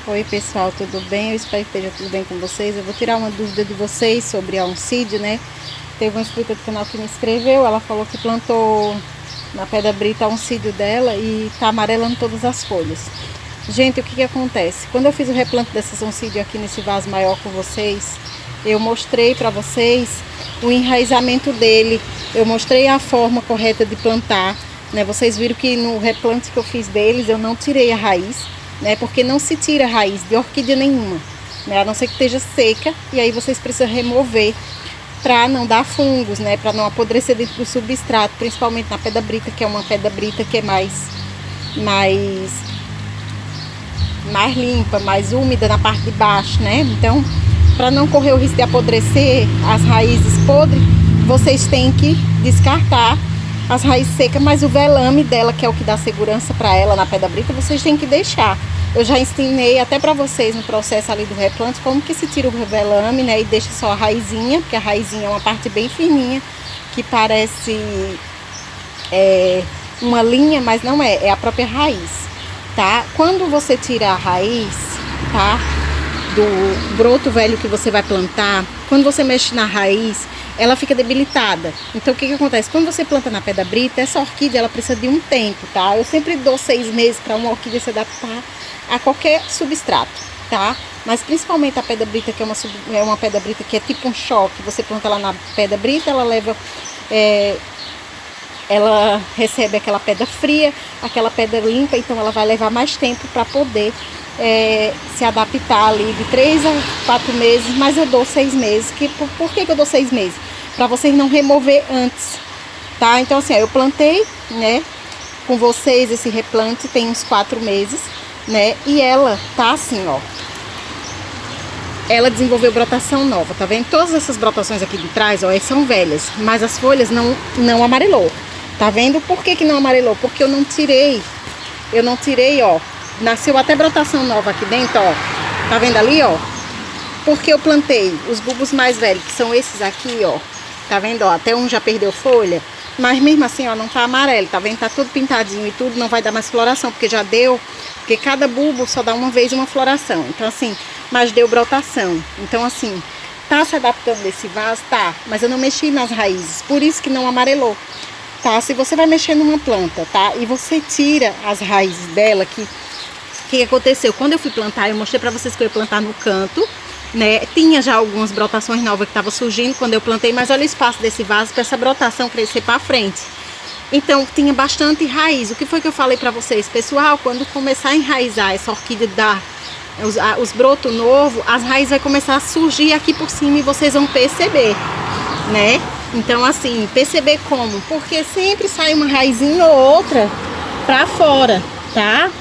Oi pessoal, tudo bem? Eu espero que esteja tudo bem com vocês. Eu vou tirar uma dúvida de vocês sobre a oncídio, né? Teve uma inscrita do canal que me escreveu, ela falou que plantou na pedra brita a oncídio dela e tá amarelando todas as folhas. Gente, o que acontece? Quando eu fiz o replante dessas oncídio aqui nesse vaso maior com vocês, eu mostrei para vocês o enraizamento dele, eu mostrei a forma correta de plantar, né? Vocês viram que no replante que eu fiz deles eu não tirei a raiz, né? Porque não se tira a raiz de orquídea nenhuma, né? A não ser que esteja seca, e aí vocês precisam remover para não dar fungos, né? Para não apodrecer dentro do substrato, principalmente na pedra brita, que é uma pedra brita que é mais limpa, mais úmida na parte de baixo, né? Então, para não correr o risco de apodrecer as raízes podres, vocês têm que descartar as raízes secas, mas o velame dela, que é o que dá segurança para ela na pedra brita, vocês têm que deixar. Eu já ensinei até para vocês no processo ali do replante como que se tira o velame, né? E deixa só a raizinha, porque a raizinha é uma parte bem fininha, que parece uma linha, mas não é, é a própria raiz, tá? Quando você tira a raiz, tá? Do broto velho que você vai plantar, quando você mexe na raiz, ela fica debilitada. Então o que acontece? Quando você planta na pedra brita, essa orquídea ela precisa de um tempo, tá? Eu sempre dou 6 meses para uma orquídea se adaptar a qualquer substrato, tá? Mas principalmente a pedra brita, que é uma pedra brita que é tipo um choque. Você planta ela na pedra brita, ela recebe aquela pedra fria, aquela pedra limpa, então ela vai levar mais tempo para poder se adaptar ali de 3 a 4 meses, mas eu dou 6 meses. Por que eu dou 6 meses? Para vocês não remover antes, tá? Então assim, eu plantei, né, com vocês esse replante tem uns 4 meses, né, e ela tá assim, ó, ela desenvolveu brotação nova, tá vendo? Todas essas brotações aqui de trás, ó, são velhas, mas as folhas não amarelou, tá vendo? Por que não amarelou? Porque eu não tirei, ó. Nasceu até brotação nova aqui dentro, ó. Tá vendo ali, ó? Porque eu plantei os bulbos mais velhos, que são esses aqui, ó. Tá vendo, ó? Até um já perdeu folha. Mas mesmo assim, ó, não tá amarelo, tá vendo? Tá tudo pintadinho e tudo, não vai dar mais floração, porque já deu. Porque cada bulbo só dá uma vez uma floração. Então assim, mas deu brotação. Então assim, tá se adaptando desse vaso? Tá. Mas eu não mexi nas raízes, por isso que não amarelou. Tá? Se você vai mexer numa planta, tá? E você tira as raízes dela, o que aconteceu? Quando eu fui plantar, eu mostrei para vocês que eu ia plantar no canto, né? Tinha já algumas brotações novas que estavam surgindo quando eu plantei, mas olha o espaço desse vaso para essa brotação crescer para frente. Então, tinha bastante raiz. O que foi que eu falei para vocês? Pessoal, quando começar a enraizar essa orquídea, os brotos novos, as raízes vão começar a surgir aqui por cima e vocês vão perceber, né? Então, assim, perceber como? Porque sempre sai uma raizinha ou outra para fora, tá?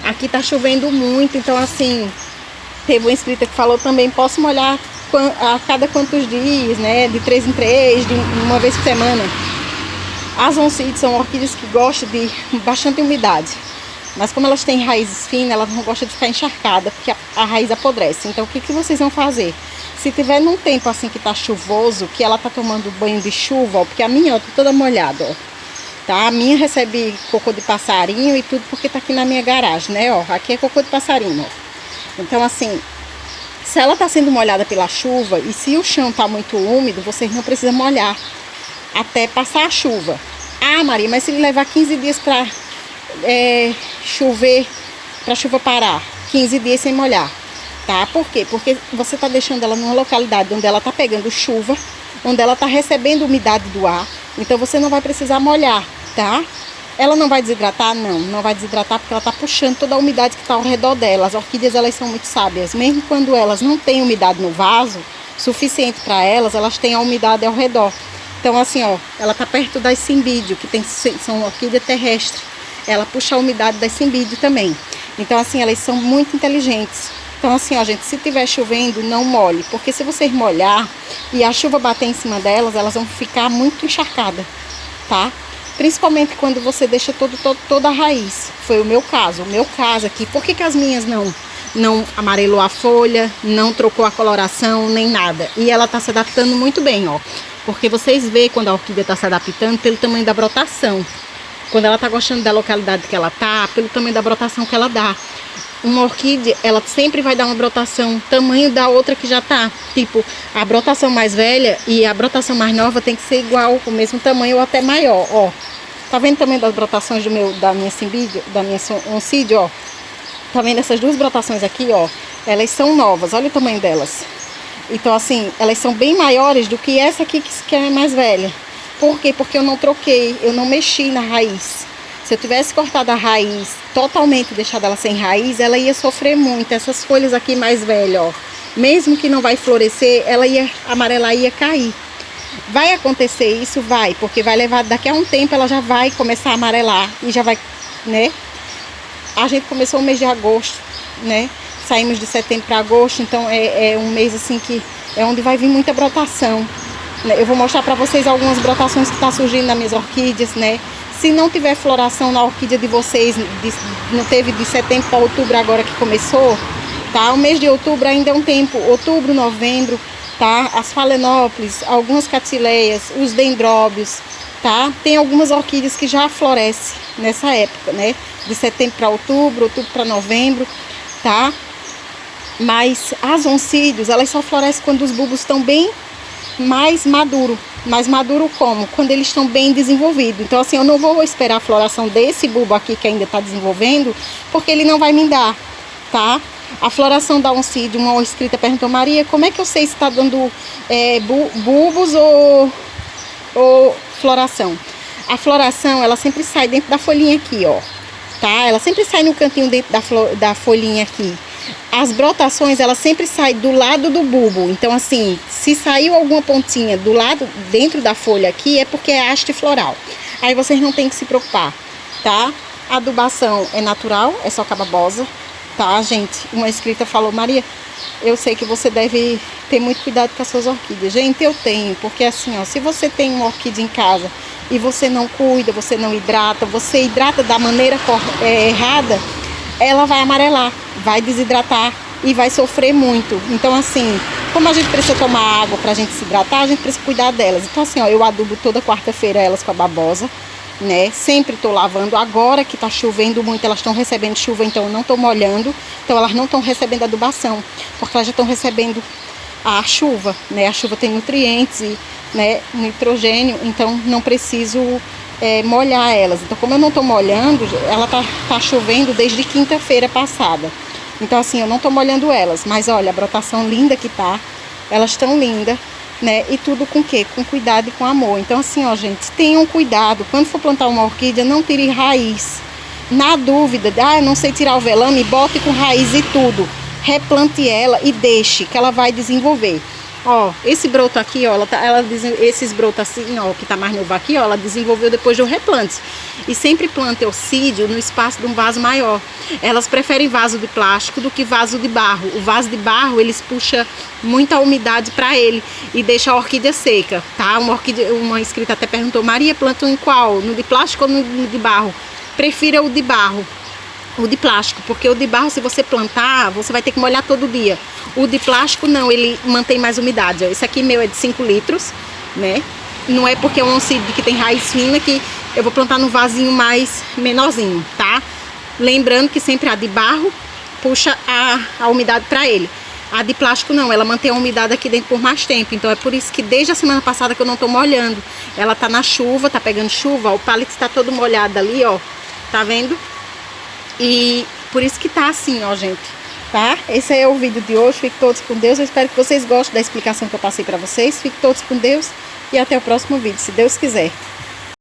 Aqui tá chovendo muito, então assim, teve uma inscrita que falou também, posso molhar a cada quantos dias, né? De 3 em 3, de uma vez por semana. As oncídias são orquídeas que gostam de bastante umidade, mas como elas têm raízes finas, elas não gostam de ficar encharcada, porque a raiz apodrece. Então o que vocês vão fazer? Se tiver num tempo assim que tá chuvoso, que ela tá tomando banho de chuva, ó, porque a minha, ó, tá toda molhada, ó. Tá? A minha recebe cocô de passarinho e tudo porque tá aqui na minha garagem, né? Ó, aqui é cocô de passarinho, ó. Então assim, se ela tá sendo molhada pela chuva e se o chão tá muito úmido, vocês não precisam molhar até passar a chuva. Ah, Maria, mas se levar 15 dias para chover, para chuva parar, 15 dias sem molhar, tá? Por quê? Porque você tá deixando ela numa localidade onde ela tá pegando chuva, onde ela tá recebendo umidade do ar, então você não vai precisar molhar, tá? Ela não vai desidratar? Não vai desidratar porque ela tá puxando toda a umidade que tá ao redor dela. As orquídeas, elas são muito sábias, mesmo quando elas não têm umidade no vaso suficiente para elas, elas têm a umidade ao redor. Então assim, ó, ela tá perto das cimbídio, que são orquídeas terrestres. Ela puxa a umidade das cimbídio também. Então assim, elas são muito inteligentes. Então assim, ó, gente, se tiver chovendo, não molhe, porque se vocês molhar e a chuva bater em cima delas, elas vão ficar muito encharcadas, tá? Principalmente quando você deixa toda a raiz. Foi o meu caso aqui. Por que as minhas não amarelou a folha, não trocou a coloração, nem nada? E ela tá se adaptando muito bem, ó. Porque vocês veem quando a orquídea tá se adaptando pelo tamanho da brotação. Quando ela tá gostando da localidade que ela tá, pelo tamanho da brotação que ela dá. uma orquídea, ela sempre vai dar uma brotação tamanho da outra que já tá. Tipo, a brotação mais velha e a brotação mais nova tem que ser igual, o mesmo tamanho ou até maior, ó. Tá vendo também das brotações da minha cimbidia, da minha oncídio, ó? Tá vendo essas duas brotações aqui, ó? Elas são novas, olha o tamanho delas. Então, assim, elas são bem maiores do que essa aqui que é mais velha. Por quê? Porque eu não troquei, eu não mexi na raiz. Se eu tivesse cortado a raiz totalmente, deixado ela sem raiz, ela ia sofrer muito. Essas folhas aqui mais velhas, ó, mesmo que não vai florescer, ela ia amarelar, ia cair. Vai acontecer isso? Vai, porque vai levar, daqui a um tempo ela já vai começar a amarelar e já vai, né? A gente começou o mês de agosto, né? Saímos de setembro para agosto, então é um mês assim que é onde vai vir muita brotação. Eu vou mostrar para vocês algumas brotações que tá surgindo nas minhas orquídeas, né? Se não tiver floração na orquídea de vocês, não teve de setembro para outubro agora que começou, tá? O mês de outubro ainda é um tempo, outubro, novembro, tá? As falenópolis, algumas catileias, os dendróbios, tá? Tem algumas orquídeas que já florescem nessa época, né? De setembro para outubro, outubro para novembro, tá? Mas as oncídios, elas só florescem quando os bulbos estão bem mais maduro. Mais maduro como? Quando eles estão bem desenvolvidos. Então, assim, eu não vou esperar a floração desse bulbo aqui que ainda está desenvolvendo, porque ele não vai me dar, tá? A floração da oncídio, uma inscrita perguntou, Maria, como é que eu sei se está dando bulbos ou floração? A floração, ela sempre sai dentro da folhinha aqui, ó, tá? Ela sempre sai no cantinho dentro da folhinha aqui. As brotações, elas sempre saem do lado do bulbo. Então, assim, se saiu alguma pontinha do lado, dentro da folha aqui, é porque é haste floral. Aí vocês não tem que se preocupar, tá? A adubação é natural, é só cababosa, tá, gente? Uma inscrita falou, Maria, eu sei que você deve ter muito cuidado com as suas orquídeas. Gente, eu tenho, porque assim, ó, se você tem uma orquídea em casa e você não cuida, você não hidrata, você hidrata da maneira errada, ela vai amarelar, vai desidratar e vai sofrer muito. Então, assim, como a gente precisa tomar água pra gente se hidratar, a gente precisa cuidar delas. Então, assim, ó, eu adubo toda quarta-feira elas com a babosa, né? Sempre tô lavando. Agora que tá chovendo muito, elas estão recebendo chuva, então eu não tô molhando. Então, elas não estão recebendo adubação, porque elas já estão recebendo a chuva, né? A chuva tem nutrientes e, né, nitrogênio, então não preciso molhar elas. Então, como eu não tô molhando, ela tá chovendo desde quinta-feira passada. Então, assim, eu não tô molhando elas. Mas, olha, a brotação linda que tá. Elas estão lindas, né? E tudo com o quê? Com cuidado e com amor. Então, assim, ó, gente, tenham cuidado. Quando for plantar uma orquídea, não tire raiz. Na dúvida, eu não sei tirar o velame, bote com raiz e tudo. Replante ela e deixe, que ela vai desenvolver. Ó, esse broto aqui, ó, esses brotos assim, ó, que tá mais novo aqui, ó, ela desenvolveu depois do replante. E sempre plante orcídeo no espaço de um vaso maior. Elas preferem vaso de plástico do que vaso de barro. O vaso de barro, eles puxam muita umidade para ele e deixa a orquídea seca, tá? Uma inscrita até perguntou, Maria, plantam em qual? No de plástico ou no de barro? Prefira o de barro. O de plástico, porque o de barro, se você plantar, você vai ter que molhar todo dia. O de plástico não, ele mantém mais umidade. Esse aqui meu é de 5 litros, né? Não é porque é um oncídio que tem raiz fina que eu vou plantar num vasinho mais menorzinho, tá? Lembrando que sempre a de barro puxa a umidade para ele. A de plástico não, ela mantém a umidade aqui dentro por mais tempo. Então é por isso que desde a semana passada que eu não tô molhando. Ela tá na chuva, tá pegando chuva, ó, o palito tá todo molhado ali, ó. Tá vendo? E por isso que tá assim, ó, gente, tá? Esse é o vídeo de hoje. Fiquem todos com Deus. Eu espero que vocês gostem da explicação que eu passei pra vocês. Fiquem todos com Deus e até o próximo vídeo, se Deus quiser.